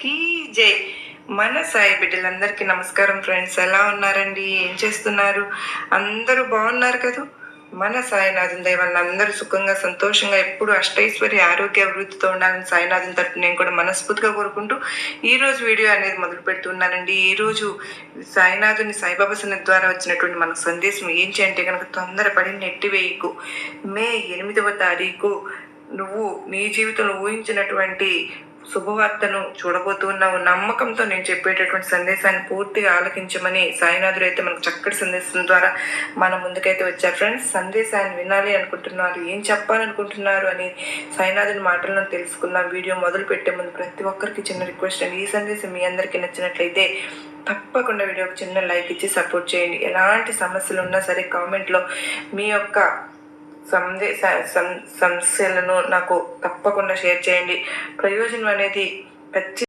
Key జై. మన సాయి బిడ్డలందరికీ నమస్కారం ఫ్రెండ్స్. ఎలా ఉన్నారండి? ఏం చేస్తున్నారు? అందరూ బాగున్నారు కదా? మన సాయినాథుని దయ వల్ల అందరూ సుఖంగా సంతోషంగా ఎప్పుడు అష్టైశ్వర్య ఆరోగ్య అభివృద్ధితో ఉండాలని సాయినాథుని తరపు నేను కూడా మనస్ఫూర్తిగా కోరుకుంటూ ఈరోజు వీడియో అనేది మొదలు పెడుతున్నానండి. ఈరోజు సాయినాథుని సాయిబాబా సన్నిధి ద్వారా వచ్చినటువంటి మనకు సందేశం ఏంటి అంటే కనుక, తొందరపడి నెట్టివేయకు. మే 8వ తారీఖు నువ్వు నీ జీవితంలో ఊహించినటువంటి శుభవార్తను చూడబోతున్నావు. నమ్మకంతో నేను చెప్పేటటువంటి సందేశాన్ని పూర్తిగా ఆలకించమని సాయినాథుడు అయితే మనకు చక్కటి సందేశం ద్వారా మన ముందుకైతే వచ్చారు ఫ్రెండ్స్. సందేశాన్ని వినాలి అనుకుంటున్నారు, ఏం చెప్పాలనుకుంటున్నారు అని సాయినాథుని మాటలను తెలుసుకున్నాం. వీడియో మొదలు పెట్టే ముందు ప్రతి ఒక్కరికి చిన్న రిక్వెస్ట్ అండి, ఈ సందేశం మీ అందరికీ నచ్చినట్లయితే తప్పకుండా వీడియోకి చిన్న లైక్ ఇచ్చి సపోర్ట్ చేయండి. ఎలాంటి సమస్యలు ఉన్నా సరే కామెంట్లో మీ యొక్క సమస్యలను నాకు తప్పకుండా షేర్ చేయండి. ప్రయోజనం అనేది ఖచ్చితంగా